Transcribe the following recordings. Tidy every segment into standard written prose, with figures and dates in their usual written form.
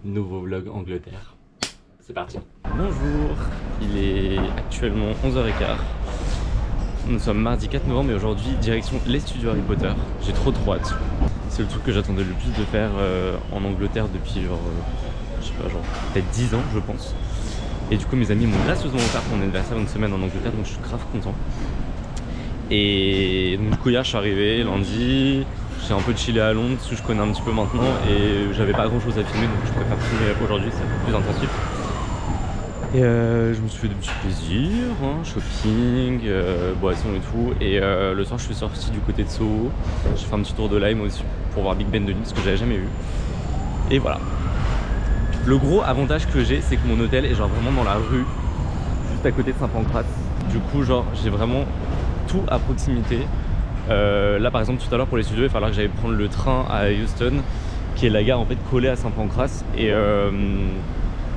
nouveau vlog Angleterre. C'est parti. Bonjour, il est actuellement 11h15. Nous sommes mardi 4 novembre et aujourd'hui direction les studios Harry Potter. J'ai trop hâte. C'est le truc que j'attendais le plus de faire en Angleterre depuis genre, je sais pas, genre peut-être 10 ans je pense. Et du coup mes amis m'ont gracieusement offert mon anniversaire une semaine en Angleterre, donc je suis grave content. Et donc du coup hier je suis arrivé lundi, j'ai un peu chillé à Londres, parce que je connais un petit peu maintenant et j'avais pas grand chose à filmer, donc je préfère filmer aujourd'hui, c'est un peu plus intensif. Et je me suis fait des petits plaisirs, hein, shopping, boissons et tout. Et le soir je suis sorti du côté de Soho, j'ai fait un petit tour de Lime aussi pour voir Big Ben de nuit, parce que j'avais jamais vu. Et voilà. Le gros avantage que j'ai, c'est que mon hôtel est genre vraiment dans la rue, juste à côté de Saint-Pancras. Du coup genre j'ai vraiment tout à proximité. Là par exemple tout à l'heure pour les studios il fallait que j'aille prendre le train à Euston, qui est la gare en fait collée à Saint-Pancras, et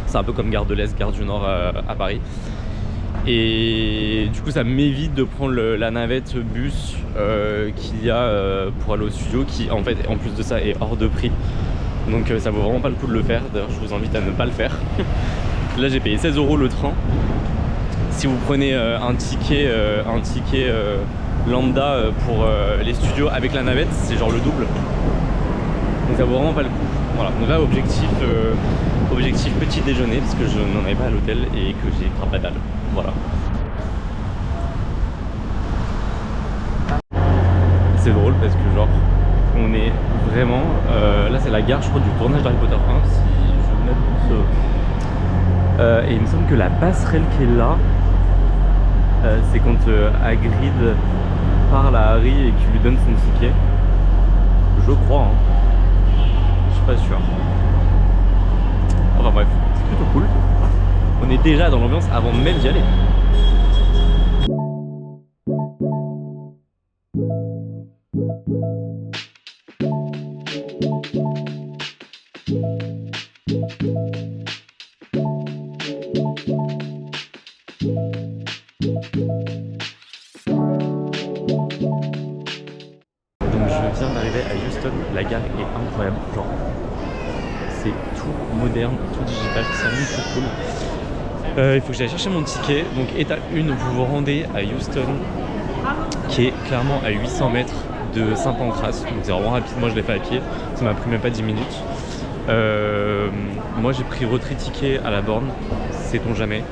c'est un peu comme gare de l'Est, gare du Nord à Paris. Et du coup ça m'évite de prendre la navette bus qu'il y a pour aller au studio, qui en fait en plus de ça est hors de prix. Donc ça vaut vraiment pas le coup de le faire, d'ailleurs je vous invite à ne pas le faire. Là j'ai payé 16 € le train. Si vous prenez un ticket lambda pour les studios avec la navette, c'est genre le double. Donc ça vaut vraiment pas le coup. Voilà, donc là objectif petit déjeuner, parce que je n'en avais pas à l'hôtel et que j'ai grave pas dalle. Voilà. C'est drôle parce que genre on est vraiment là c'est la gare je crois du tournage d'Harry Potter 1 si je m'abuse. Et il me semble que la passerelle qui est là, c'est quand Hagrid parle à Harry et qu'il lui donne son ticket. Je crois, hein. Je suis pas sûr. Enfin bref, c'est plutôt cool. On est déjà dans l'ambiance avant même d'y aller. Je viens d'arriver à Euston, la gare est incroyable, genre c'est tout moderne, tout digital, c'est vraiment trop cool. Il faut que j'aille chercher mon ticket, donc étape 1, vous vous rendez à Euston, qui est clairement à 800 mètres de Saint-Pancras, donc c'est vraiment rapide, moi je l'ai fait à pied, ça m'a pris même pas 10 minutes. Moi j'ai pris retrait ticket à la borne, sait-on jamais.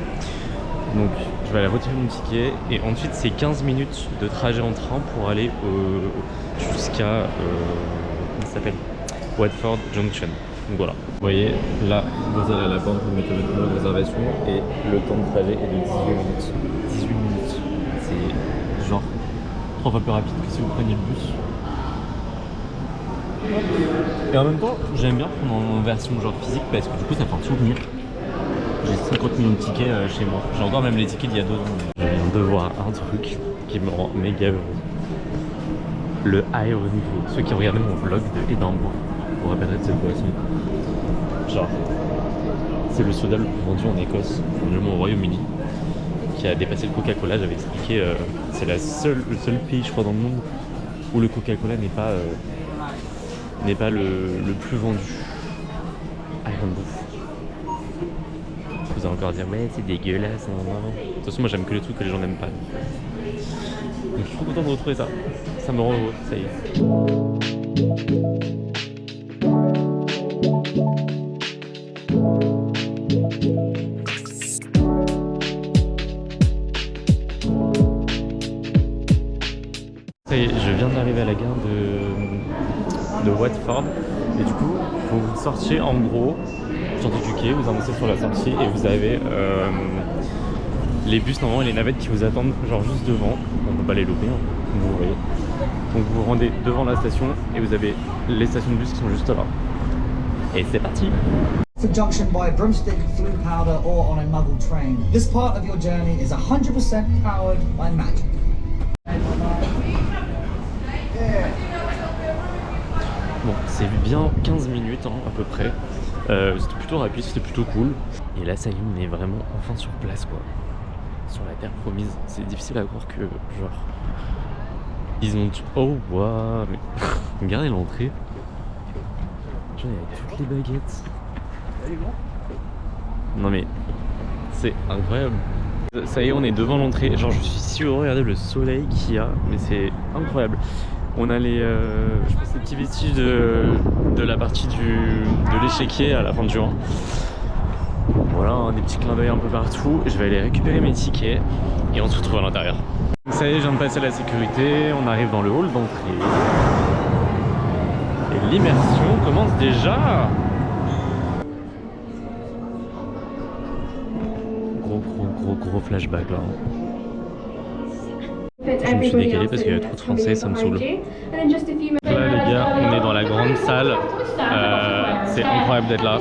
Donc je vais aller retirer mon ticket et ensuite c'est 15 minutes de trajet en train pour aller jusqu'à comment ça s'appelle, Watford Junction. Donc voilà. Vous voyez là vous allez à la borne, vous mettez votre numéro de réservation et le temps de trajet est de 18 minutes. 18 minutes. C'est genre 3 fois plus rapide que si vous preniez le bus. Et en même temps j'aime bien prendre en version genre physique parce que du coup ça fait un souvenir. J'ai 50 000 tickets chez moi. J'ai encore même les tickets d'il y a 2 ans. Je viens de voir un truc qui me rend méga heureux. Le Iron Niveau. Ceux qui ont regardé mon vlog de Édimbourg vous rappellerez de cette boisson. Genre, c'est le soda le plus vendu en Écosse, au Royaume-Uni, qui a dépassé le Coca-Cola. J'avais expliqué, c'est le seul pays je crois dans le monde où le Coca-Cola n'est pas le plus vendu. Iron Bouffe. Vous allez encore dire mais c'est dégueulasse. De toute façon moi j'aime que les trucs que les gens n'aiment pas. Donc je suis trop content de retrouver ça. Ça me rend heureux, ça y est. Ça y est, je viens d'arriver à la gare de Watford. Et du coup, vous sortiez en gros, vous sortez du quai, vous avancez sur la sortie et vous avez les bus normalement et les navettes qui vous attendent genre juste devant. On ne peut pas les louper, hein, comme vous voyez. Donc vous vous rendez devant la station et vous avez les stations de bus qui sont juste là. Et c'est parti. Junction by broomstick, flue powder or on a muggle train. This part of your journey is 100% powered by magic. Bon, c'est bien 15 minutes hein, à peu près. C'était plutôt rapide, c'était plutôt cool. Et là ça y est, on est vraiment enfin sur place quoi. Sur la terre promise. C'est difficile à croire que genre ils ont... Oh waouh mais... Regardez l'entrée. Genre il y a toutes les baguettes. Non mais c'est incroyable. Ça y est, on est devant l'entrée. Genre je suis si heureux, regardez le soleil qu'il y a, mais c'est incroyable. On a les, je pense les petits vestiges de la partie de l'échiquier à la fin du rang. Voilà, hein, des petits clins d'œil un peu partout. Je vais aller récupérer mes tickets et on se retrouve à l'intérieur. Ça y est, je viens de passer la sécurité. On arrive dans le hall d'entrée. Et l'immersion commence déjà. Gros flashback là. Je me suis décalé parce qu'il y avait trop de français, ça me saoule. Là les gars, on est dans la grande salle. C'est incroyable d'être là.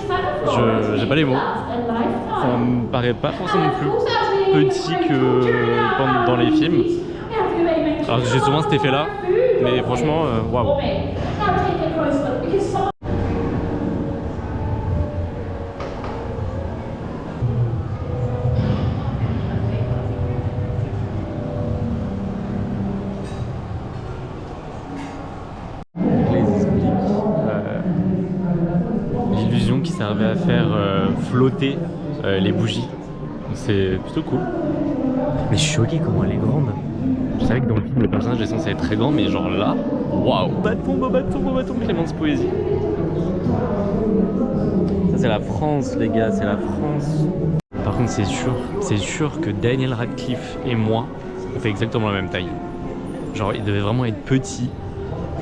J'ai pas les mots. Ça me paraît pas forcément plus petit que dans les films. Alors j'ai souvent cet effet là, mais franchement, waouh. L'illusion qui servait à faire flotter les bougies. C'est plutôt cool. Mais je suis choqué comment elle est grande. Je savais que dans le film le personnage est censé être très grand, mais genre là, waouh. Bâton, Clémence Poésie. Ça c'est la France les gars, c'est la France. Par contre c'est sûr que Daniel Radcliffe et moi, on fait exactement la même taille. Genre il devait vraiment être petit.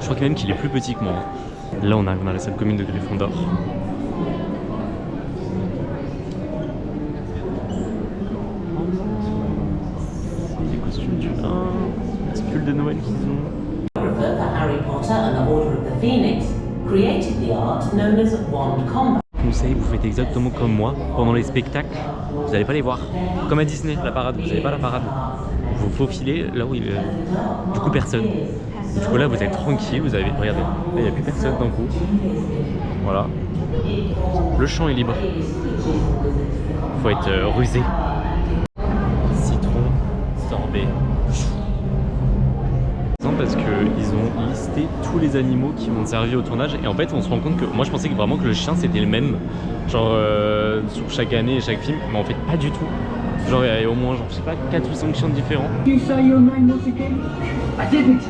Je crois même qu'il est plus petit que moi. Là on arrive dans la salle commune de Gryffondor. Les costumes du 1, les pulls de Noël qu'ils ont. Harry Potter and the Order of the Phoenix created the art known as wand combat. Conseil, vous faites exactement comme moi. Pendant les spectacles, vous n'allez pas les voir. Comme à Disney, la parade, vous n'avez pas la parade. Vous faufilez là où il y a du coup personne. Du coup là vous êtes tranquille, vous avez, regardez, là il n'y a plus personne d'un coup. Voilà. Le champ est libre. Faut être rusé. Citron, sorbet. Parce qu'ils ont listé tous les animaux qui ont servi au tournage et en fait on se rend compte que moi je pensais que vraiment que le chien c'était le même genre sur chaque année et chaque film, mais en fait pas du tout. Genre il y a au moins genre, je sais pas 4 ou 5 chiens différents. You say your name once again? I didn't.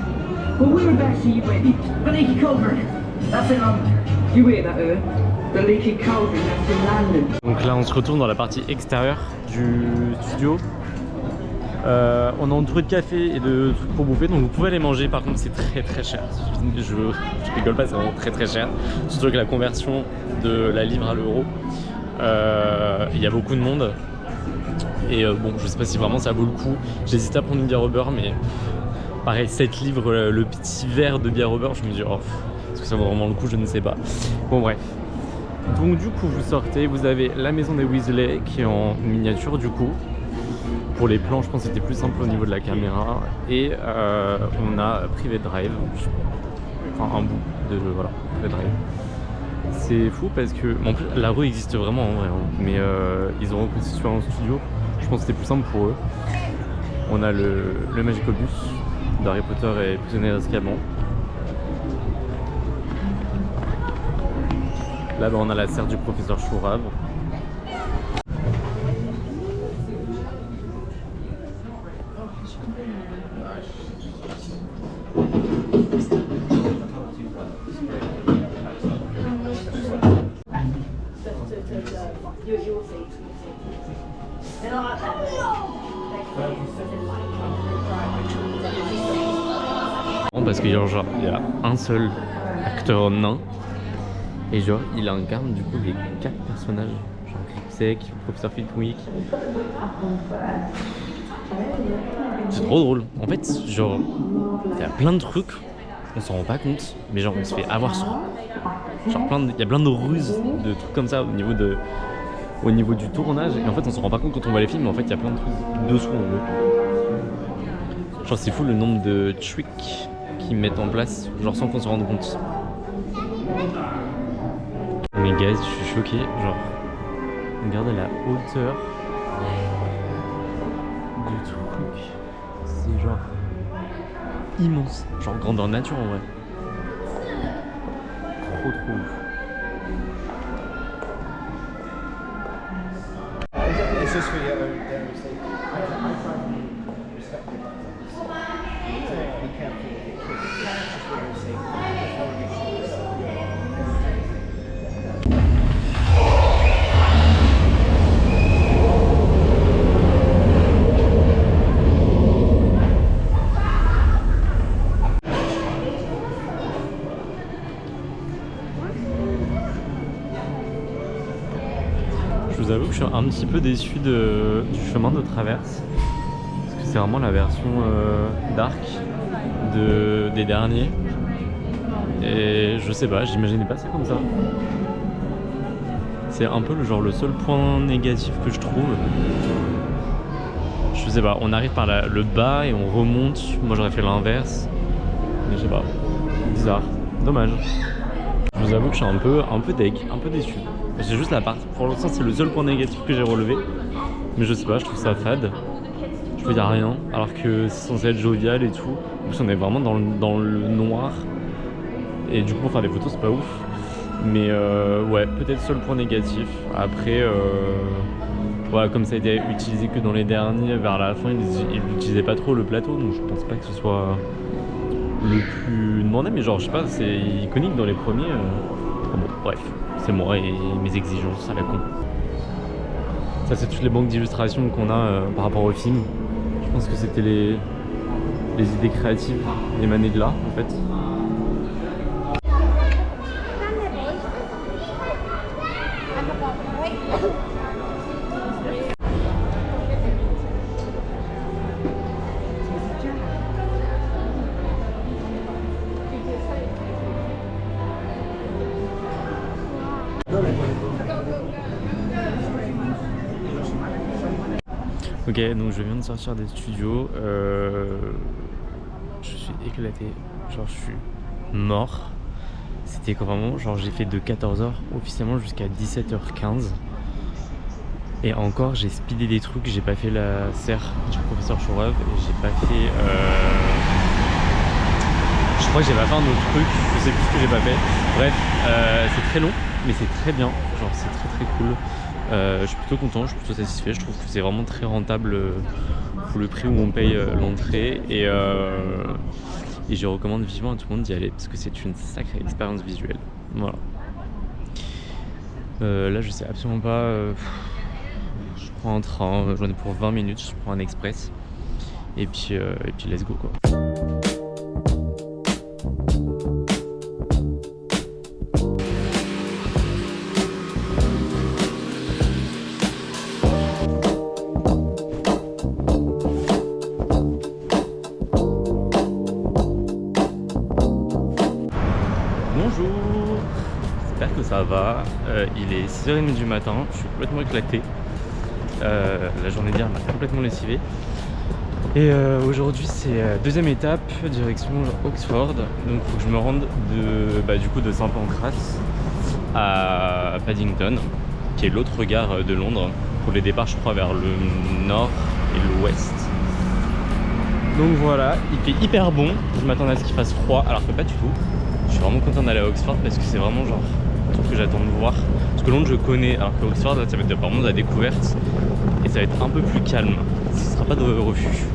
Well, whereabouts are you ready? The Leaky Cauldron. That's in London. You hear that, The Leaky Cauldron, that's in London. Donc là on se retourne dans la partie extérieure du studio. On a entouré de café et de trucs pour bouffer, donc vous pouvez aller manger. Par contre c'est très cher. Je rigole pas, c'est vraiment très cher. Surtout avec la conversion de la livre à l'euro. Il y a beaucoup de monde. Et bon, je sais pas si vraiment ça vaut le coup. J'hésitais à prendre une bière au beurre, mais pareil, 7 livres, le petit verre de bière au beurre, je me dis, oh, est-ce que ça vaut vraiment le coup, je ne sais pas. Bon, bref. Donc, du coup, vous sortez, vous avez la maison des Weasley qui est en miniature, du coup. Pour les plans, je pense que c'était plus simple au niveau de la caméra. Et on a Private Drive, enfin un bout de voilà, Private Drive. C'est fou parce que en plus, la rue existe vraiment en vrai, hein, mais ils ont reconstitué un studio. Je pense que c'était plus simple pour eux. On a le Magicobus d'Harry Potter et Prisonnier d'Azkaban. Là, on a la serre du professeur Chourave. Parce que genre il y a un seul acteur nain et genre il incarne du coup les 4 personnages, genre Gripsec, Professeur Flitwick. C'est trop drôle. En fait genre il y a plein de trucs, on s'en rend pas compte, mais genre on se fait avoir sur genre il y a plein de ruses, de trucs comme ça au niveau du tournage, et en fait on s'en rend pas compte quand on voit les films, mais en fait il y a plein de trucs dessous en gros. Genre c'est fou le nombre de tricks qu'ils mettent en place, genre sans qu'on se rende compte. Mais guys, je suis choqué, genre regardez la hauteur du truc, c'est genre immense, genre grandeur nature en vrai. Trop ouf. It's just for your own safety. I try to be respectful about this. So be careful with your kids. It's just for your own safety. You don't want to get yourself. Je vous avoue que je suis un petit peu déçu du chemin de traverse. Parce que c'est vraiment la version dark des derniers. Et je sais pas, j'imaginais pas ça comme ça. C'est un peu le seul point négatif que je trouve. Je sais pas, on arrive par le bas et on remonte. Moi j'aurais fait l'inverse. Mais je sais pas, bizarre, dommage. Je vous avoue que je suis un peu deg, un peu déçu. C'est juste la partie, pour l'instant c'est le seul point négatif que j'ai relevé. Mais je sais pas, je trouve ça fade. Je veux dire rien, alors que c'est censé être jovial et tout. En plus on est vraiment dans le noir. Et du coup pour faire des photos c'est pas ouf. Mais ouais, peut-être seul point négatif. Après, voilà, comme ça a été utilisé que dans les derniers, vers la fin ils n'utilisaient pas trop le plateau. Donc je pense pas que ce soit le plus demandé. Mais genre je sais pas, c'est iconique dans les premiers. Bon, bref. C'est moi et mes exigences à la con. Ça c'est toutes les banques d'illustrations qu'on a par rapport au film. Je pense que c'était les idées créatives émanées de là en fait. Ok, donc je viens de sortir des studios, je suis éclaté, genre je suis mort. C'était vraiment, genre j'ai fait de 14h officiellement jusqu'à 17h15. Et encore j'ai speedé des trucs, j'ai pas fait la serre du professeur Chourov et j'ai pas fait... Je crois que j'ai pas fait un autre truc, je sais plus ce que j'ai pas fait. Bref, c'est très long, mais c'est très bien, genre c'est très cool. Je suis plutôt content, je suis plutôt satisfait, je trouve que c'est vraiment très rentable pour le prix où on paye l'entrée et je recommande vivement à tout le monde d'y aller parce que c'est une sacrée expérience visuelle. Voilà. Là je sais absolument pas, je prends un train, j'en ai pour 20 minutes, je prends un express et puis let's go quoi. Bonjour, j'espère que ça va. Il est 6h30 du matin, je suis complètement éclaté. La journée d'hier m'a complètement lessivé. Et aujourd'hui c'est deuxième étape, direction Oxford. Donc il faut que je me rende du coup de Saint-Pancras à Paddington, qui est l'autre gare de Londres, pour les départs je crois vers le nord et l'ouest. Donc voilà, il fait hyper bon, je m'attendais à ce qu'il fasse froid alors que pas du tout. Je suis vraiment content d'aller à Oxford parce que c'est vraiment genre un truc que j'attends de voir. Parce que Londres je connais, alors que Oxford là, ça va être vraiment de la découverte et ça va être un peu plus calme. Ce sera pas de refuge.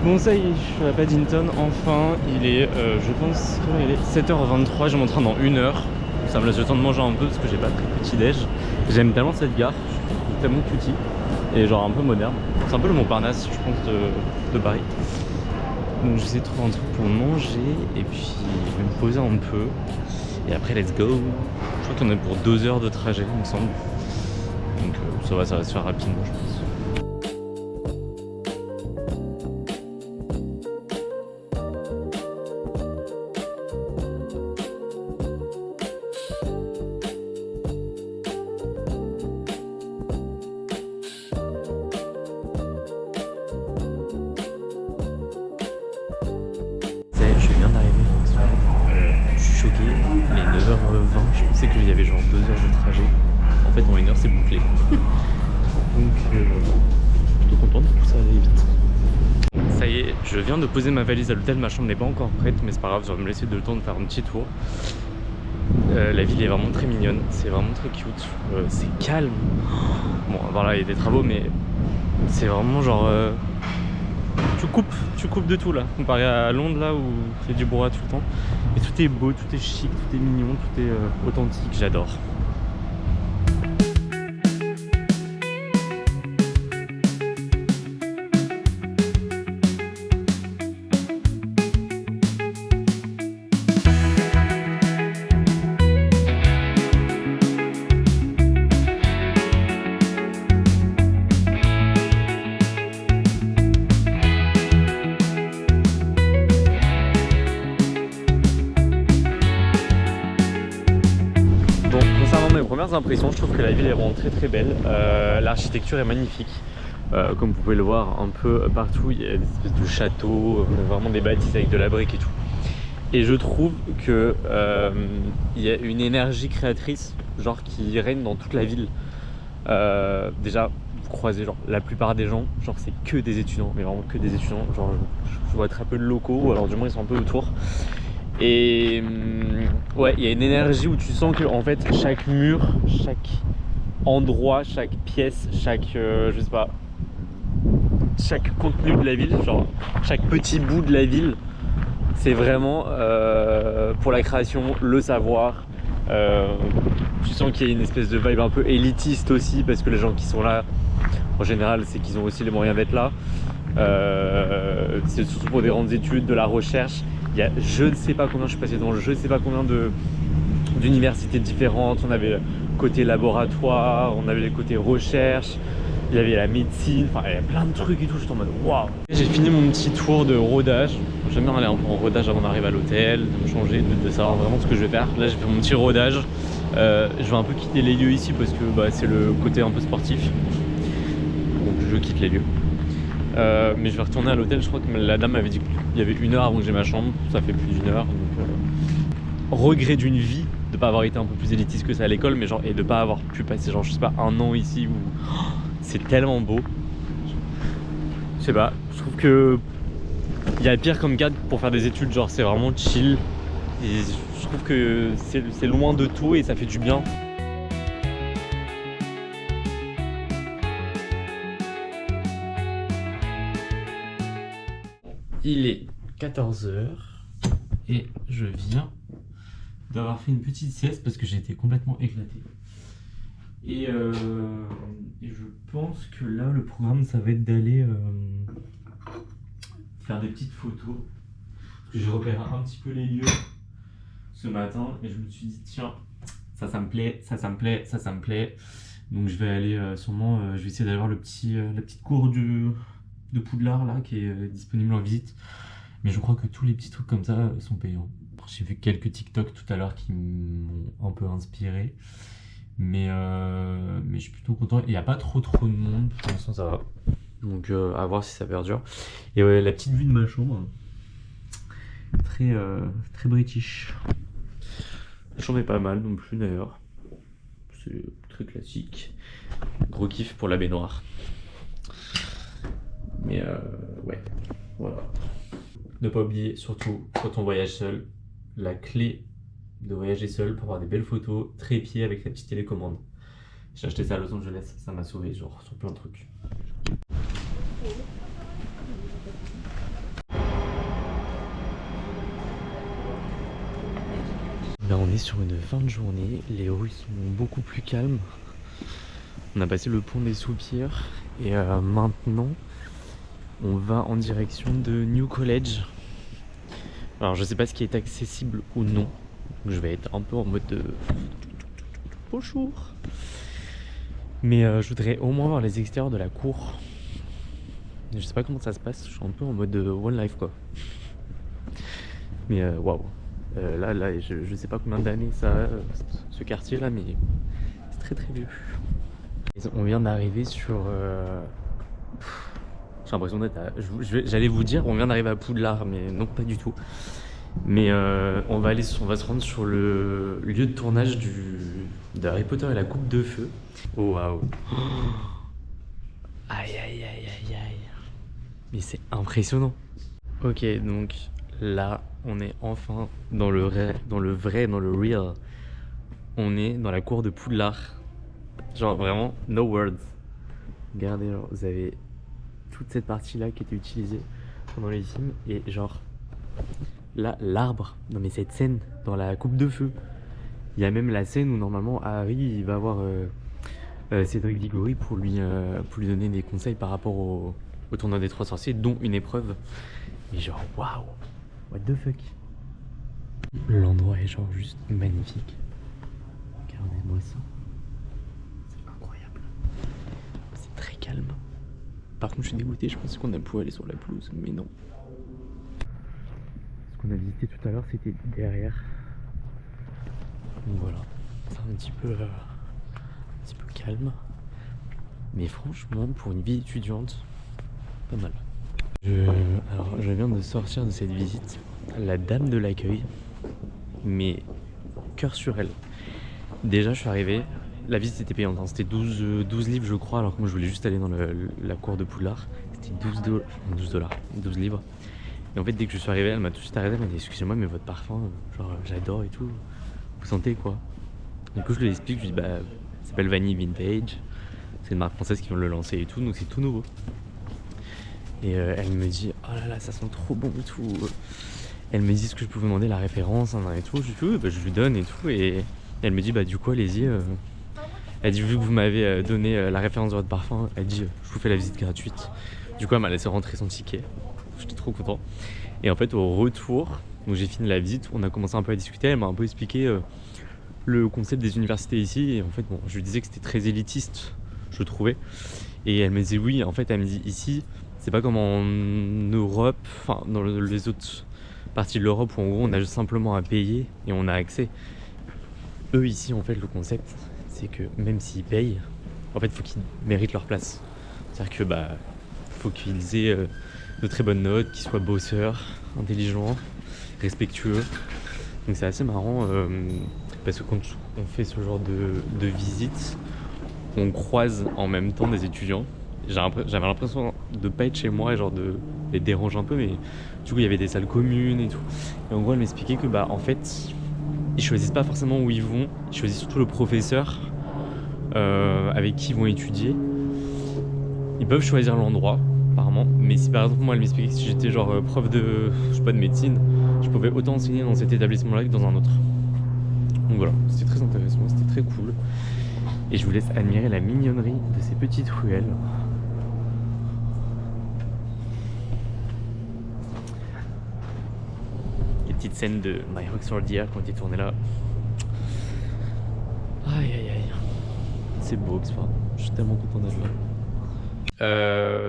Bon ça y est, je suis à Paddington, enfin il est, je pense, il est 7h23, j'ai mon train dans 1 heure. Ça me laisse le temps de manger un peu parce que j'ai pas pris petit déj. J'aime tellement cette gare, je trouve tellement cutie. Et genre un peu moderne. C'est un peu le Montparnasse, je pense, de Paris. Donc j'essaie de trouver un truc pour manger et puis je vais me poser un peu. Et après, let's go. Je crois qu'on est pour 2 heures de trajet, il me semble. Donc ça va se faire rapidement, je pense. Je viens d'arriver à Oxford, je suis choqué, il est 9h20, je pensais qu'il y avait genre 2 heures de trajet. En fait en 1 heure c'est bouclé. Donc plutôt content de tout ça aller vite. Ça y est, je viens de poser ma valise à l'hôtel, ma chambre n'est pas encore prête, mais c'est pas grave, je vais me laisser le temps de faire un petit tour. La ville est vraiment très mignonne, c'est vraiment très cute, c'est calme. Bon, voilà, il y a des travaux, mais c'est vraiment genre... tu coupes de tout là, comparé à Londres là où il y a du brouhaha tout le temps. Et tout est beau, tout est chic, tout est mignon, tout est authentique, j'adore. Premières impressions, je trouve que la ville est vraiment très belle. L'architecture est magnifique. Comme vous pouvez le voir un peu partout, il y a des espèces de châteaux, vraiment des bâtisses avec de la brique et tout. Et je trouve que il y a une énergie créatrice, genre qui règne dans toute la ville. Déjà, vous croisez genre la plupart des gens, genre c'est que des étudiants, mais vraiment que des étudiants. Genre je vois très peu de locaux, ou alors du moins ils sont un peu autour. Et ouais, il y a une énergie où tu sens que en fait chaque mur, chaque endroit, chaque pièce, chaque je sais pas, chaque contenu de la ville, genre chaque petit bout de la ville, c'est vraiment pour la création, le savoir. Tu sens qu'il y a une espèce de vibe un peu élitiste aussi, parce que les gens qui sont là, en général, c'est qu'ils ont aussi les moyens d'être là. C'est surtout pour des grandes études, de la recherche. Il y a je ne sais pas combien, je suis passé dans je ne sais pas combien d'universités différentes. On avait le côté laboratoire, on avait le côté recherche, il y avait la médecine, enfin il y a plein de trucs et tout. J'étais en mode waouh. J'ai fini mon petit tour de rodage. J'aime bien aller un peu en rodage avant d'arriver à l'hôtel, de me changer, de savoir vraiment ce que je vais faire. Là j'ai fait mon petit rodage. Je vais un peu quitter les lieux ici parce que bah, c'est le côté un peu sportif. Donc je quitte les lieux. Mais je vais retourner à l'hôtel. Je crois que la dame m'avait dit qu'il y avait 1 heure avant que j'ai ma chambre. Ça fait plus d'1 heure. Donc, regret d'une vie de pas avoir été un peu plus élitiste que ça à l'école, mais genre et de pas avoir pu passer genre je sais pas 1 an ici où c'est tellement beau. Je sais pas. Je trouve que il y a pire comme cadre pour faire des études. Genre c'est vraiment chill. Et je trouve que c'est loin de tout et ça fait du bien. Il est 14 h et je viens d'avoir fait une petite sieste parce que j'ai été complètement éclaté. Et je pense que là le programme ça va être d'aller faire des petites photos. Parce que j'ai repéré un petit peu les lieux ce matin et je me suis dit tiens ça me plaît, ça me plaît, ça me plaît. Donc je vais aller sûrement, je vais essayer d'aller voir la petite cour de Poudlard là qui est disponible en visite, mais je crois que tous les petits trucs comme ça sont payants. J'ai vu quelques TikTok tout à l'heure qui m'ont un peu inspiré, mais je suis plutôt content. Il n'y a pas trop de monde pour l'instant, ça va, donc à voir si ça perdure. Et ouais, la petite vue de ma chambre, très british. La chambre est pas mal non plus d'ailleurs, c'est très classique. Gros kiff pour la baignoire. Mais ouais, voilà. Ne pas oublier, surtout quand on voyage seul, la clé de voyager seul pour avoir des belles photos, trépied avec la petite télécommande. J'ai acheté ça à Los Angeles, ça m'a sauvé genre sur plein de trucs. Là on est sur une fin de journée, les rues sont beaucoup plus calmes. On a passé le pont des Soupirs et maintenant on va en direction de New College. Alors je sais pas ce qui est accessible ou non, donc je vais être un peu en mode de bonjour. Mais je voudrais au moins voir les extérieurs de la cour. Je sais pas comment ça se passe, je suis un peu en mode One Life quoi. Mais waouh, là je sais pas combien d'années ça a ce quartier là, mais c'est très vieux. On vient d'arriver sur... J'ai l'impression d'être à... J'allais vous dire, on vient d'arriver à Poudlard, mais non, pas du tout. Mais on va se rendre sur le lieu de tournage de Harry Potter et la Coupe de Feu. Oh waouh. Aïe. Mais c'est impressionnant. Ok, donc là, on est enfin dans le real. On est dans la cour de Poudlard. Genre vraiment, no words. Regardez, genre, vous avez toute cette partie-là qui était utilisée pendant les films. Et genre, là, l'arbre, non mais cette scène dans la coupe de feu. Il y a même la scène où normalement Harry il va voir Cédric Diggory pour lui donner des conseils par rapport au tournoi des 3 sorciers, dont une épreuve. Et genre, waouh, what the fuck. L'endroit est genre juste magnifique. Regardez-moi ça. C'est incroyable. C'est très calme. Par contre, je suis dégoûté, je pensais qu'on a pu aller sur la pelouse, mais non. Ce qu'on a visité tout à l'heure, c'était derrière. Donc voilà, c'est un petit peu calme. Mais franchement, pour une vie étudiante, pas mal. Alors, je viens de sortir de cette visite. La dame de l'accueil, mais cœur sur elle. Déjà, je suis arrivé, la visite était payante, hein. C'était 12 livres, je crois, alors que moi je voulais juste aller dans la cour de Poudlard. C'était 12 livres. Et en fait, dès que je suis arrivé, elle m'a tout de suite arrêté, elle m'a dit excusez-moi, mais votre parfum, genre j'adore et tout. Vous sentez quoi? Du coup, je lui explique, je lui dis bah, ça s'appelle Vanille Vintage. C'est une marque française qui vient de le lancer et tout, donc c'est tout nouveau. Et elle me dit oh là là, ça sent trop bon et tout. Elle me dit est-ce que je pouvais demander la référence et tout. Je lui dis oui, bah, je lui donne et tout. Et elle me dit bah du coup allez-y. Elle dit vu que vous m'avez donné la référence de votre parfum, elle dit je vous fais la visite gratuite. Du coup elle m'a laissé rentrer son ticket. J'étais trop content. Et en fait au retour, donc j'ai fini la visite, on a commencé un peu à discuter. Elle m'a un peu expliqué le concept des universités ici. Et en fait bon, je lui disais que c'était très élitiste, je trouvais. Et elle me disait oui, en fait elle me dit ici c'est pas comme en Europe, enfin dans les autres parties de l'Europe où en gros on a juste simplement à payer et on a accès. Eux ici en fait le concept c'est que même s'ils payent, en fait faut qu'ils méritent leur place. C'est-à-dire que bah faut qu'ils aient de très bonnes notes, qu'ils soient bosseurs, intelligents, respectueux. Donc c'est assez marrant parce que quand on fait ce genre de visite, on croise en même temps des étudiants. J'avais l'impression de pas être chez moi et genre de les déranger un peu, mais du coup il y avait des salles communes et tout. Et en gros elle m'expliquait que bah en fait ils choisissent pas forcément où ils vont, ils choisissent surtout le professeur avec qui ils vont étudier. Ils peuvent choisir l'endroit apparemment, mais si par exemple moi elle m'expliquait que si j'étais genre prof de, je sais pas, de médecine, je pouvais autant enseigner dans cet établissement là que dans un autre. Donc voilà, c'était très intéressant, c'était très cool. Et je vous laisse admirer la mignonnerie de ces petites ruelles. Les petites scènes de My Oxford Year qui ont été tournées là. Aïe aïe aïe. C'est beau Oxford, je suis tellement content d'être là.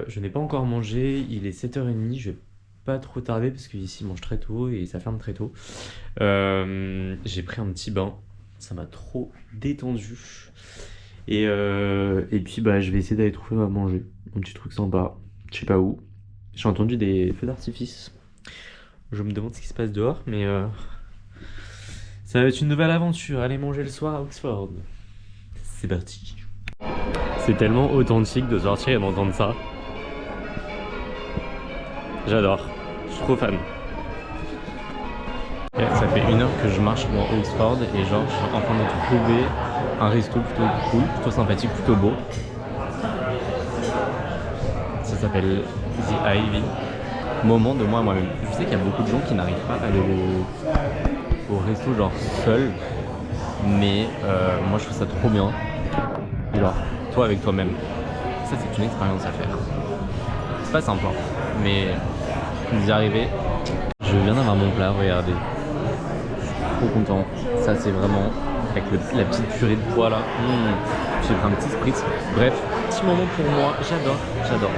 Je n'ai pas encore mangé, il est 7h30, je vais pas trop tarder parce qu'ici ils mangent très tôt et ça ferme très tôt. J'ai pris un petit bain, ça m'a trop détendu. Et puis bah je vais essayer d'aller trouver à manger, un petit truc sympa, je sais pas où. J'ai entendu des feux d'artifice. Je me demande ce qui se passe dehors, mais ça va être une nouvelle aventure, aller manger le soir à Oxford. C'est parti. C'est tellement authentique de sortir et d'entendre ça. J'adore, je suis trop fan. Et ça fait 1 heure que je marche dans Oxford et genre je suis en train de trouver un resto plutôt cool, plutôt sympathique, plutôt beau. Ça s'appelle The Ivy. Moment de moi-même. Je sais qu'il y a beaucoup de gens qui n'arrivent pas à aller au resto genre seul, mais moi je trouve ça trop bien. Et genre toi avec toi-même. Ça c'est une expérience à faire. C'est pas simple, hein, mais vous y arrivez. Je viens d'avoir mon plat, regardez. Trop content. Ça c'est vraiment avec la petite purée de pois là. J'ai pris un petit spritz. Bref, petit moment pour moi. J'adore, j'adore.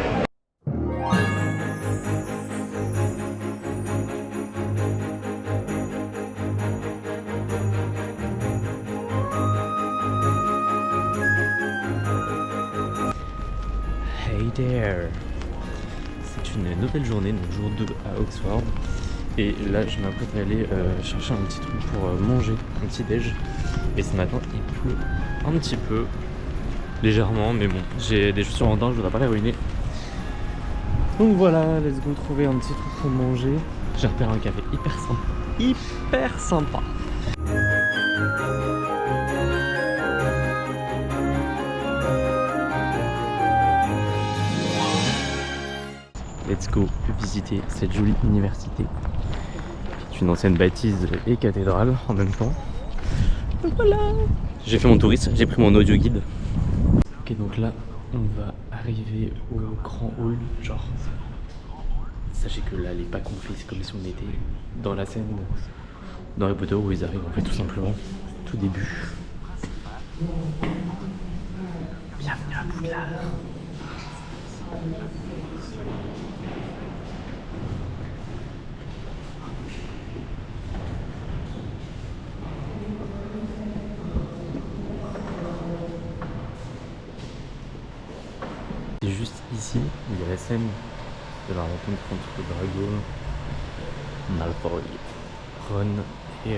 Hey there. C'est une nouvelle journée, donc jour 2 à Oxford. Et là, je m'apprête à aller chercher un petit truc pour manger, un petit déj. Et ce matin, il pleut un petit peu, légèrement, mais bon, j'ai des chaussures en danger, je voudrais pas les ruiner. Donc voilà, let's go trouver un petit truc pour manger. J'ai repéré un café hyper sympa. Hyper sympa. Let's go visiter cette jolie université. C'est une ancienne bâtisse et cathédrale en même temps. Donc voilà. J'ai fait mon touriste, j'ai pris mon audio guide. Ok, donc là on va arriver au grand hall. Genre, sachez que là les pas compris, c'est comme si on était dans la scène dans Harry Potter où ils arrivent en fait tout simplement tout début. Bienvenue à Poudlard. C'est juste ici, il y a la scène de la rencontre entre Drago, Malfoy, Ron et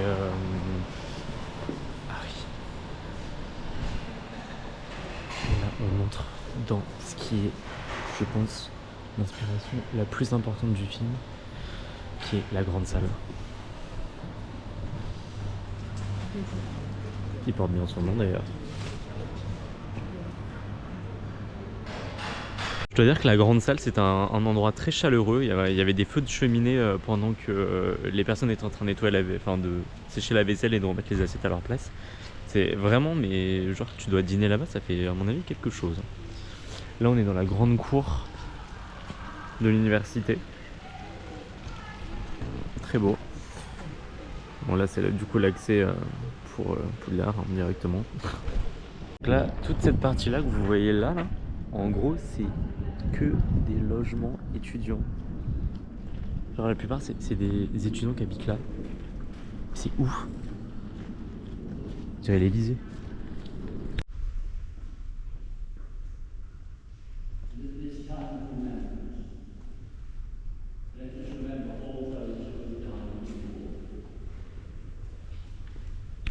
Harry. Et là on entre dans ce qui est, je pense, l'inspiration la plus importante du film, qui est la grande salle. Qui porte bien son nom d'ailleurs. Je dois dire que la grande salle c'est un endroit très chaleureux. Il y avait des feux de cheminée pendant que les personnes étaient en train de nettoyer de sécher la vaisselle et de remettre les assiettes à leur place. C'est vraiment, mais genre tu dois dîner là-bas, ça fait à mon avis quelque chose. Là on est dans la grande cour de l'université. Très beau. Bon là c'est du coup l'accès pour Poudlard directement. Donc là toute cette partie là que vous voyez là, en gros c'est que des logements étudiants. Genre la plupart c'est des étudiants qui habitent là. C'est ouf. Je dirais l'Elysée.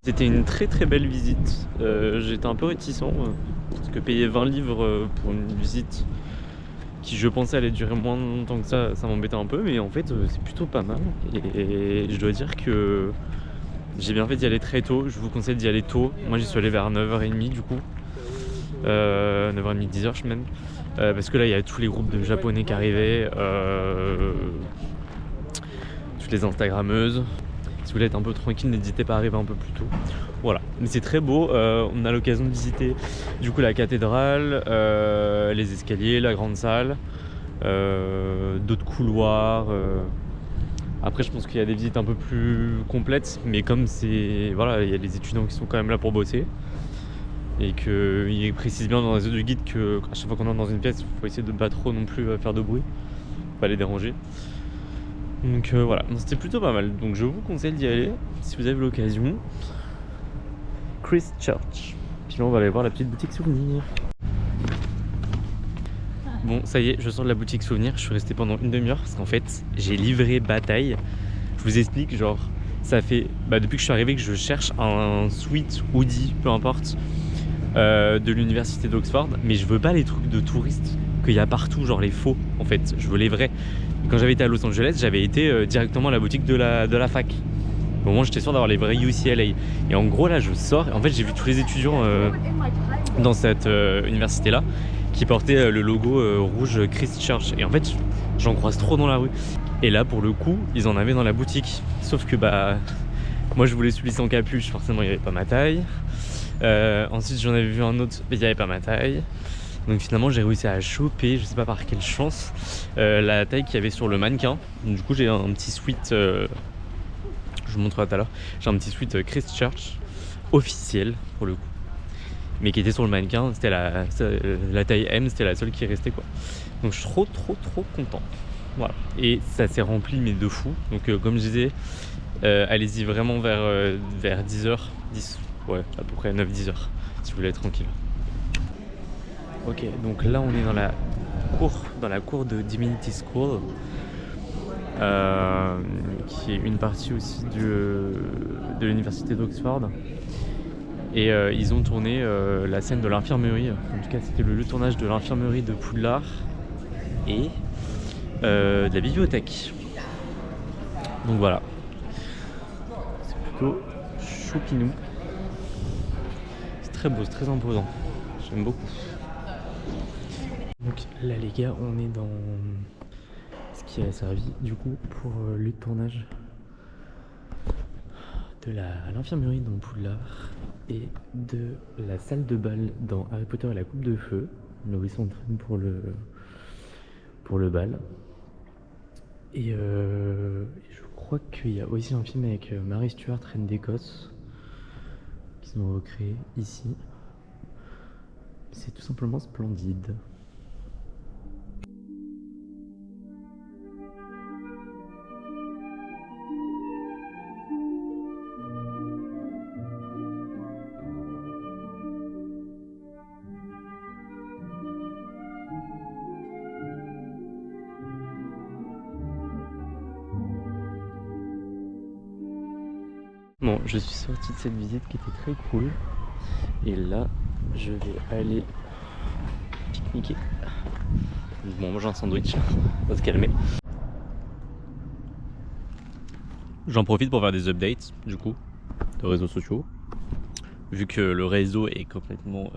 C'était une très très belle visite. J'étais un peu réticent parce que payer 20 livres pour une visite qui je pensais allait durer moins longtemps que ça m'embêtait un peu, mais en fait c'est plutôt pas mal. Et je dois dire que j'ai bien fait d'y aller très tôt. Je vous conseille d'y aller tôt. Moi j'y suis allé vers 9h30 du coup. 9h30, 10h même. Parce que là il y a tous les groupes de japonais qui arrivaient. Toutes les instagrammeuses. Si vous voulez être un peu tranquille, n'hésitez pas à arriver un peu plus tôt. Voilà, mais c'est très beau. On a l'occasion de visiter du coup la cathédrale, les escaliers, la grande salle, d'autres couloirs. Après, je pense qu'il y a des visites un peu plus complètes, mais comme c'est voilà, il y a des étudiants qui sont quand même là pour bosser et qu'il précise bien dans les autres guides que à chaque fois qu'on entre dans une pièce, il faut essayer de pas trop non plus faire de bruit, pas les déranger. Donc voilà, c'était plutôt pas mal. Donc je vous conseille d'y aller si vous avez l'occasion. Christchurch. Puis là on va aller voir la petite boutique souvenir. Bon ça y est, je sors de la boutique souvenir. Je suis resté pendant une demi-heure parce qu'en fait j'ai livré bataille. Je vous explique, genre ça fait depuis que je suis arrivé que je cherche un sweat hoodie, peu importe, de l'université d'Oxford. Mais je veux pas les trucs de touristes qu'il y a partout, genre les faux en fait. Je veux les vrais. Quand j'avais été à Los Angeles, j'avais été directement à la boutique de la fac. Au moment j'étais sûr d'avoir les vrais UCLA. Et en gros là je sors, en fait j'ai vu tous les étudiants dans cette université là qui portaient le logo rouge Christchurch. Et en fait j'en croise trop dans la rue. Et là pour le coup ils en avaient dans la boutique. Sauf que moi je voulais celui sans capuche, forcément il n'y avait pas ma taille. Ensuite j'en avais vu un autre, mais il n'y avait pas ma taille. Donc finalement j'ai réussi à choper, je sais pas par quelle chance, la taille qu'il y avait sur le mannequin. Donc, du coup j'ai un petit sweat, je vous montrerai tout à l'heure, j'ai un petit sweat Christchurch officiel pour le coup, mais qui était sur le mannequin. C'était la taille M, c'était la seule qui restait quoi. Donc je suis trop content. Voilà. Et ça s'est rempli mais de fou. Donc comme je disais, allez-y vraiment vers 10h, ouais à peu près 9-10h si vous voulez être tranquille. Ok, donc là on est dans la cour de Divinity School, qui est une partie aussi de l'université d'Oxford. Et ils ont tourné la scène de l'infirmerie. En tout cas c'était le tournage de l'infirmerie de Poudlard. Et de la bibliothèque. Donc voilà. C'est plutôt choupinou. C'est très beau, c'est très imposant. J'aime beaucoup. Donc là les gars, on est dans ce qui a servi du coup pour le tournage de l'infirmerie dans Poudlard et de la salle de bal dans Harry Potter et la coupe de feu, là où ils s'entraînent pour le bal. Et je crois qu'il y a aussi un film avec Mary Stuart, reine d'Écosse, qu'ils ont recréé ici. C'est tout simplement splendide. Bon, je suis sorti de cette visite qui était très cool. Et là, je vais aller pique-niquer. Bon, manger un sandwich, on va se calmer. J'en profite pour faire des updates, du coup, de réseaux sociaux. Vu que le réseau est complètement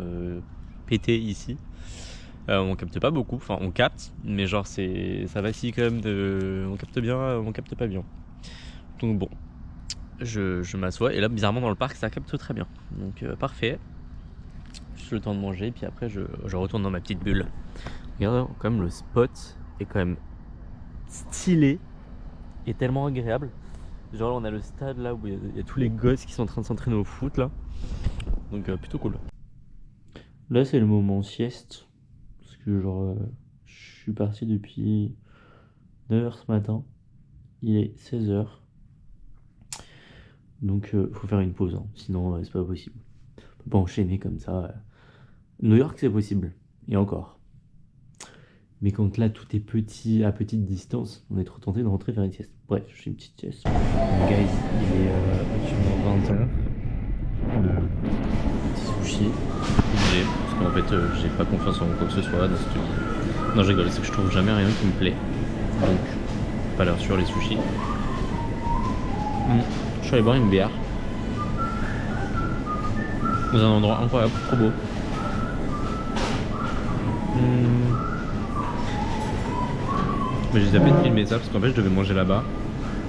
pété ici. On capte pas beaucoup, enfin on capte, mais genre ça vacille quand même on capte bien, on capte pas bien. Donc bon. Je m'assois et là bizarrement dans le parc ça capte très bien, donc parfait. Juste le temps de manger puis après je retourne dans ma petite bulle. Regardez quand même, le spot est quand même stylé et tellement agréable. Genre là on a le stade là où il y a tous les gosses qui sont en train de s'entraîner au foot là, donc plutôt cool. Là c'est le moment sieste parce que genre je suis parti depuis 9h ce matin, il est 16h. Donc faut faire une pause, hein. Sinon c'est pas possible. On peut pas enchaîner comme ça. New York c'est possible, et encore. Mais quand là tout est petit, à petite distance, on est trop tenté de rentrer faire une sieste. Bref, je fais une petite sieste. Guys, il est actuellement 20h. Petit sushi. Parce qu'en fait j'ai pas confiance en quoi que ce soit dans cette vie. Non je rigole, c'est que je trouve jamais rien qui me plaît. Donc, pas l'heure sur les sushis. Je suis allé boire une bière dans un endroit incroyable, trop beau. Mais j'ai zappé de filmer ça parce qu'en fait je devais manger là-bas.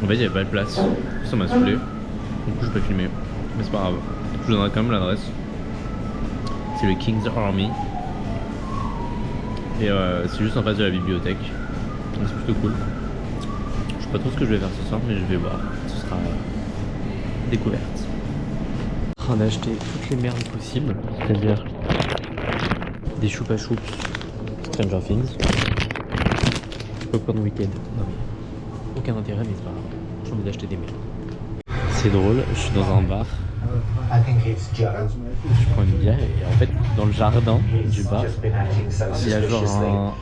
En fait il n'y avait pas de place, ça m'a saoulé. Du coup je peux filmer, mais c'est pas grave. Je vous donnerai quand même l'adresse. C'est le King's Army. Et c'est juste en face de la bibliothèque. Donc c'est plutôt cool. Je sais pas trop ce que je vais faire ce soir, mais je vais voir. Ce sera découverte. On a acheté toutes les merdes possibles, c'est-à-dire des choupa choups Stranger Things, Popcorn Weekend. Non mais aucun intérêt, mais c'est pas grave. J'ai envie d'acheter des merdes. C'est drôle, je suis dans un bar. Je prends une bière et en fait dans le jardin du bar il y a genre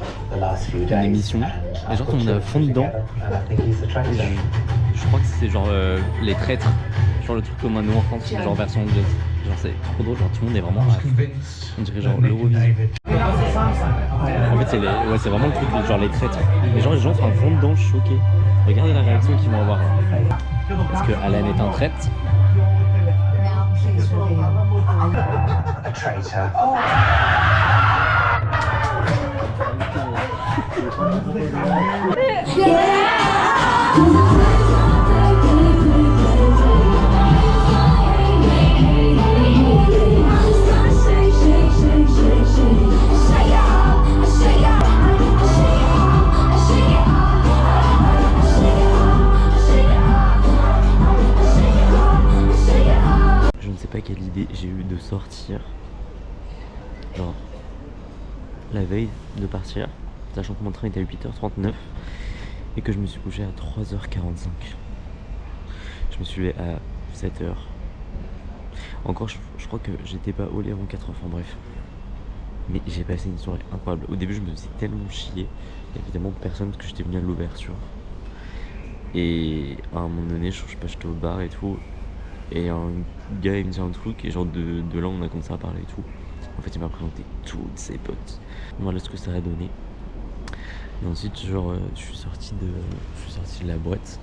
une émission et genre tout le monde est à fond dedans et je crois que c'est genre les traîtres, genre le truc comme un nous en France, genre version anglaise, genre c'est trop drôle, genre tout le monde est vraiment à fond. On dirait genre l'Eurovision. En fait c'est vraiment le truc genre les traîtres, et genre les gens sont à fond dedans choqués. Regardez la réaction qu'ils vont avoir là. Parce que Alan est un traître. A traitor. Je ne sais pas quelle idée j'ai eu de sortir, genre la veille de partir, sachant que mon train était à 8h39 et que je me suis couché à 3h45. Je me suis levé à 7h. Encore, je crois que j'étais pas au lit avant 4h, enfin bref. Mais j'ai passé une soirée incroyable. Au début, je me faisais tellement chier. Il y avait tellement personne parce que j'étais venu à l'ouverture. Et à un moment donné, je sais pas, j'étais au bar et tout. Et un gars il me dit un truc et genre de là on a commencé à parler et tout. En fait il m'a présenté toutes ses potes. Voilà ce que ça a donné. Et ensuite, genre, je suis sorti de la boîte.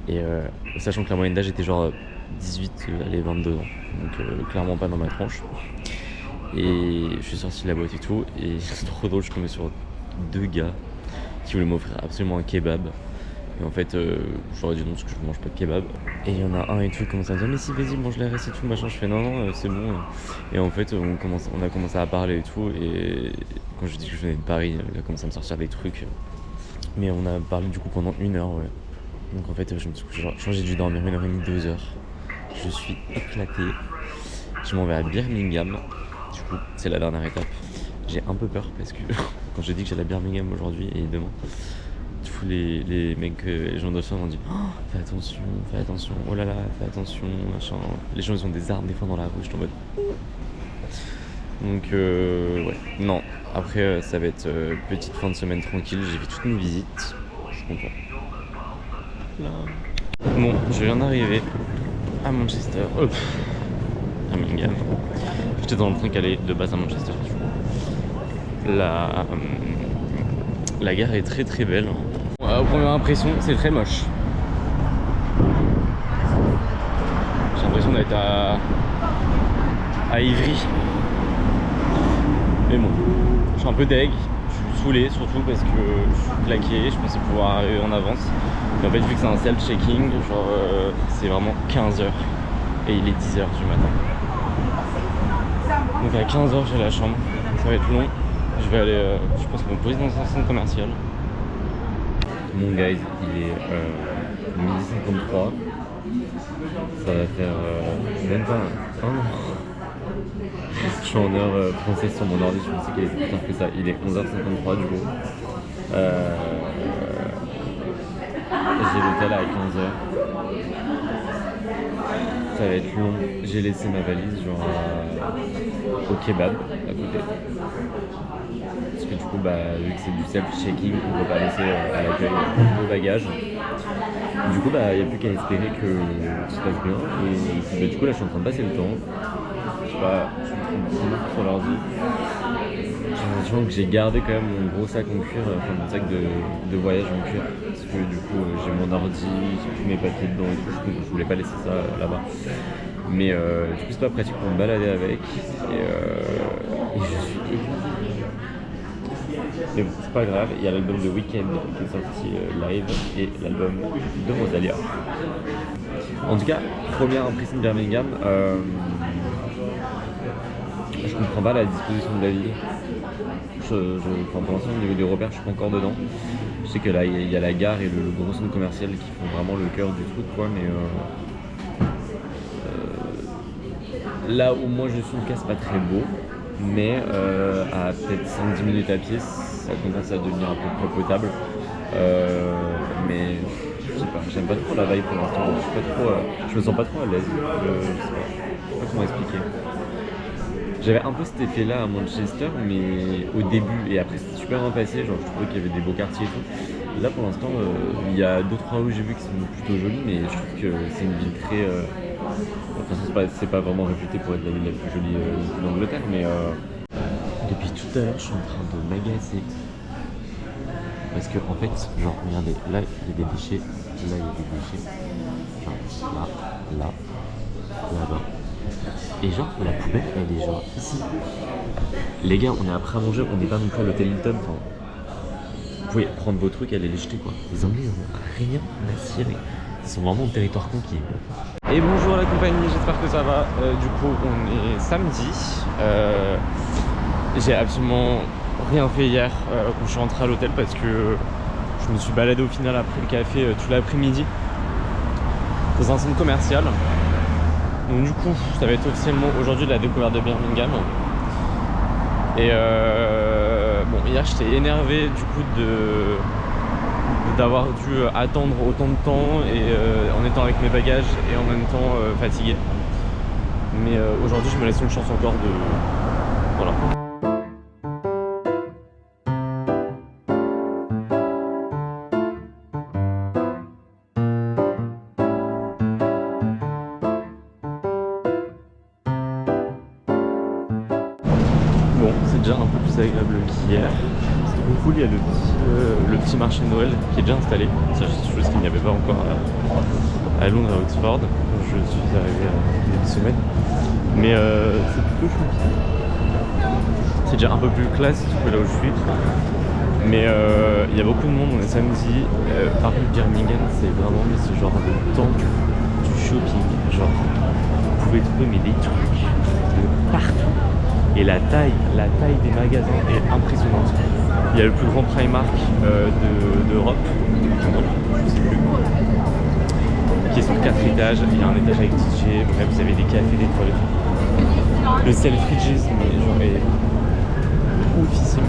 Et sachant que la moyenne d'âge était genre 18, allez 22 ans. Donc clairement pas dans ma tranche. Et je suis sorti de la boîte et tout. Et c'est trop drôle, je suis tombé sur 2 gars qui voulaient m'offrir absolument un kebab. Et en fait, j'aurais dit non parce que je mange pas de kebab. Et il y en a un et tout, il commence à me dire mais si vas-y mange les restes et tout machin. Je fais non c'est bon. Et en fait on a commencé à parler et tout. Et quand je dis que je venais de Paris, il a commencé à me sortir des trucs. Mais on a parlé du coup pendant 1 heure, ouais. Donc en fait je me suis couché, genre j'ai dû dormir 1h30, 2 heures. Je suis éclaté. Je m'en vais à Birmingham. Du coup c'est la dernière étape. J'ai un peu peur parce que quand j'ai dit que j'allais à Birmingham aujourd'hui et demain, tous les mecs, les gens de soin m'ont dit oh, fais attention, oh là là, fais attention, machin. Les gens ils ont des armes des fois dans la rue, je suis en mode. Donc ouais, non. Après ça va être petite fin de semaine tranquille, j'ai fait toutes mes visites, je suis content. Là. Bon, je viens d'arriver à Manchester, à Birmingham. J'étais dans le train qui allait de base à Manchester. La gare est très très belle. Aux premières impressions, c'est très moche. J'ai l'impression d'être à Ivry. Mais bon, je suis un peu deg, je suis saoulé surtout parce que je suis claqué, je pensais pouvoir arriver en avance. Mais en fait, vu que c'est un self-checking, genre c'est vraiment 15h et il est 10h du matin. Donc à 15h j'ai la chambre, ça va être long. Je vais aller, je pense me poser dans un centre commercial. Mon guys, il est 12h53. Ça va faire même pas un an. Je suis en heure française sur mon ordi, je pensais qu'il était plus tard que ça. Il est 11h53 du coup. J'ai l'hôtel à 15h. Ça va être long. J'ai laissé ma valise genre au kebab à côté. Parce que du coup, vu que c'est du self-checking, on ne peut pas laisser à l'accueil nos bagages. Du coup, il n'y a plus qu'à espérer que tout se passe bien. Et du coup, là, je suis en train de passer le temps. Je sais pas, je suis en train de bouger sur l'ordi. J'ai l'impression que j'ai gardé quand même mon gros sac en cuir, enfin mon sac de voyage en cuir. Parce que du coup, j'ai mon ordi, j'ai tous mes papiers dedans et tout. Je voulais pas laisser ça là-bas. Mais du coup, c'est pas pratique pour me balader avec. Et je suis éclaté. Mais bon, c'est pas grave, il y a l'album de Weeknd qui est sorti live et l'album de Rosalia. En tout cas, première impression de Birmingham, je comprends pas la disposition de la ville. Pour l'instant, au niveau des repères, je suis pas encore dedans. Je sais que là, il y a la gare et le gros centre commercial qui font vraiment le cœur du truc, quoi, mais là où moi je suis, le cas, c'est pas très beau. Mais à peut-être 5-10 minutes à pied, ça commence à devenir un peu plus potable. Mais je sais pas, j'aime pas trop la vibe pour l'instant. Je me sens pas trop à l'aise. Je sais pas comment expliquer. J'avais un peu cet effet-là à Manchester, mais au début et après c'était super bien passé. Genre je trouvais qu'il y avait des beaux quartiers et tout. Là pour l'instant, il y a 2-3 rues que j'ai vu qui sont plutôt jolies, mais je trouve que c'est une ville très. De toute façon, c'est pas vraiment réputé pour être la ville la plus jolie d'Angleterre, mais depuis tout à l'heure, je suis en train de m'agacer. Parce que, en fait, genre, regardez, là, il y a des déchets, là, il y a des déchets, genre, là-bas. Et genre, la poubelle, elle est genre ici. Les gars, on est après à manger, on n'est pas non plus à l'hôtel Hilton, enfin. Vous pouvez prendre vos trucs et aller les jeter, quoi. Les Anglais, ils ont rien à cirer. Ils sont vraiment au territoire conquis. Et bonjour la compagnie, j'espère que ça va. Du coup, on est samedi. J'ai absolument rien fait hier quand je suis rentré à l'hôtel parce que je me suis baladé au final après le café tout l'après-midi dans un centre commercial. Donc du coup, ça va être officiellement aujourd'hui la découverte de Birmingham. Et bon, hier j'étais énervé du coup d'avoir dû attendre autant de temps et en étant avec mes bagages et en même temps fatigué. Mais aujourd'hui je me laisse une chance encore de... Voilà. Bon, c'est déjà un peu plus plus agréable qu'hier. C'était trop cool, il y a le petit marché de Noël qui est déjà installé. Ça, c'est chose qu'il n'y avait pas encore à Londres, à Oxford. Je suis arrivé il y a une semaine. Mais c'est plutôt choupi. C'est déjà un peu plus classe que là où je suis. Mais il y a beaucoup de monde, on est samedi. Par contre, Birmingham, c'est vraiment ce genre de temple du shopping. Genre, vous pouvez trouver des trucs de partout. Et la taille des magasins est impressionnante. Il y a le plus grand Primark d'Europe, je sais plus, qui est sur 4 étages. Il y a un étage avec DJ, bref, vous avez des cafés, des toilettes. Le Selfridges est oufissime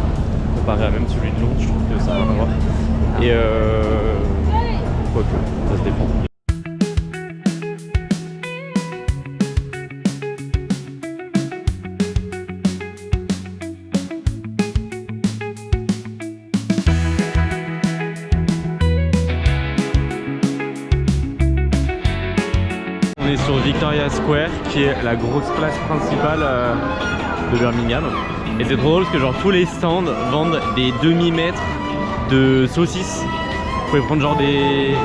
comparé à même celui de Londres, je trouve que ça n'a rien à voir. Et quoique, ça se défend. On est sur Victoria Square, qui est la grosse place principale de Birmingham. Et c'est trop drôle parce que genre tous les stands vendent des demi-mètres de saucisses. Vous pouvez prendre genre des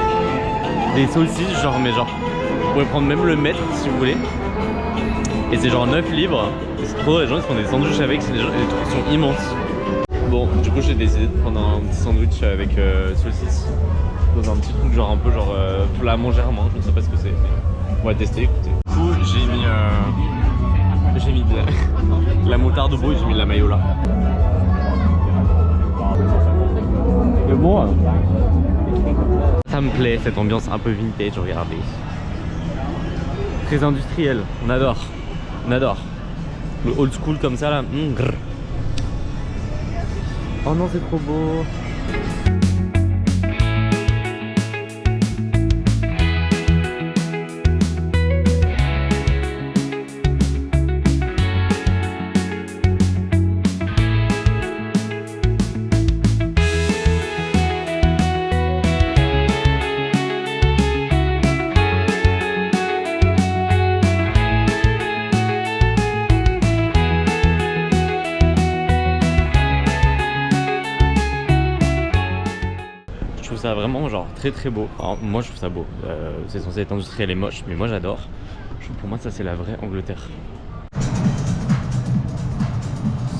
saucisses, genre vous pouvez prendre même le mètre si vous voulez. Et c'est genre 9 livres. C'est trop drôle, les gens ils font des sandwichs avec, les trucs sont immenses. Bon, du coup j'ai décidé de prendre un petit sandwich avec saucisses. Dans un petit truc genre un peu flamand germain, je ne sais pas ce que c'est. On va tester, écoutez. Du coup j'ai mis de la moutarde au bout et j'ai mis de la mayo là. C'est bon hein. Ça me plaît cette ambiance un peu vintage, regardez. Très industriel, on adore. On adore. Le old school comme ça là. Oh non c'est trop beau. Je trouve ça vraiment genre très beau. Alors, moi je trouve ça beau. C'est censé être industriel et moche, mais moi j'adore. Pour moi ça c'est la vraie Angleterre.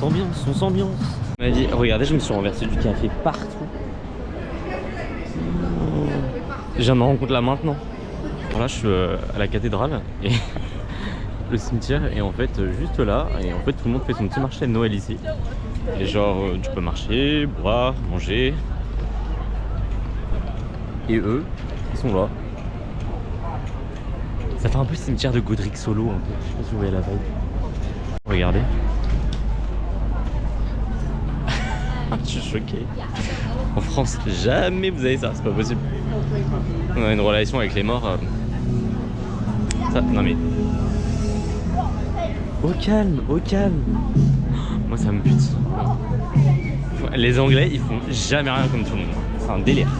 Ambiance, on s'ambiance. On m'a dit, regardez, je me suis renversé du café partout. Je viens de me rendre compte là maintenant. Alors là je suis à la cathédrale et le cimetière est en fait juste là. Et en fait tout le monde fait son petit marché de Noël ici. Et genre tu peux marcher, boire, manger. Et eux, ils sont là. Ça fait un peu cimetière de Godric Solo un peu. Je sais pas si vous voyez la vibe. Regardez. Je suis choqué. En France, jamais vous avez ça, c'est pas possible. On a une relation avec les morts. Ça, non mais. Au calme, au calme. Moi ça me bute. Les Anglais, ils font jamais rien comme tout le monde. C'est un délire.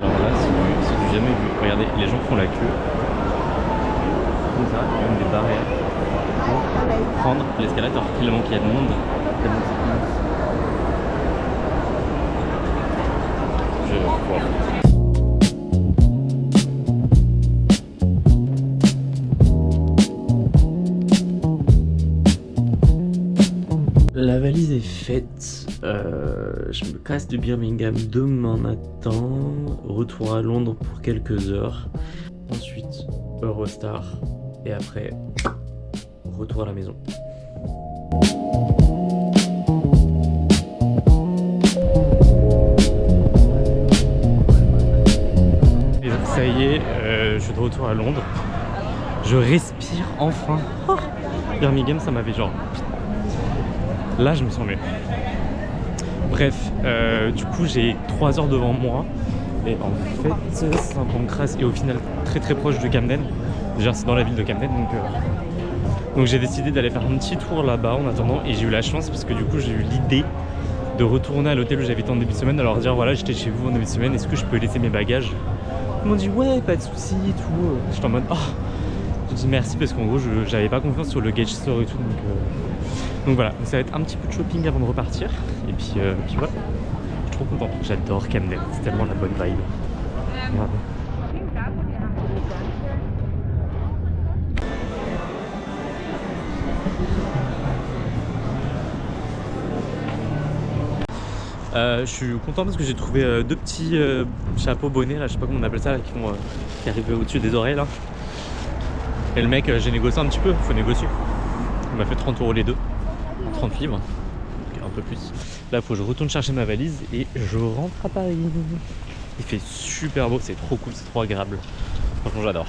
Alors là, c'est du jamais vu. Regardez, les gens font la queue. Comme ça, il y a même des barrières pour prendre l'escalator. Tellement qu'il y a de monde. Tellement que c'est immense. Voilà. La valise est faite. Je me casse de Birmingham demain matin. Retour à Londres pour quelques heures. Ensuite, Eurostar. Et après, retour à la maison. Et ça y est, je suis de retour à Londres. Je respire enfin. Oh, Birmingham, ça m'avait genre... Là, je me sens mieux. Bref, du coup, j'ai 3 heures devant moi. Et en fait, Saint-Pancras est au final très proche de Camden. Déjà, c'est dans la ville de Camden. Donc j'ai décidé d'aller faire un petit tour là-bas en attendant. Et j'ai eu la chance parce que du coup, j'ai eu l'idée de retourner à l'hôtel où j'avais été en début de semaine. Alors dire, voilà, j'étais chez vous en début de semaine. Est-ce que je peux laisser mes bagages? Ils m'ont dit, ouais, pas de soucis et tout. J'étais en mode, oh. J'ai dit merci parce qu'en gros, j'avais pas confiance sur le Gage Store et tout. Donc Donc voilà, ça va être un petit peu de shopping avant de repartir. Et puis voilà, je suis trop content. J'adore Camden, c'est tellement la bonne vibe. Voilà. Je suis content parce que j'ai trouvé deux petits chapeaux bonnets là, je sais pas comment on appelle ça, là, qui arrivent au-dessus des oreilles là. Et le mec, j'ai négocié un petit peu, faut négocier. Il m'a fait 30 € les deux, 30 livres, donc un peu plus. Là, faut que je retourne chercher ma valise et je rentre à Paris. Il fait super beau, c'est trop cool, c'est trop agréable. Franchement, j'adore.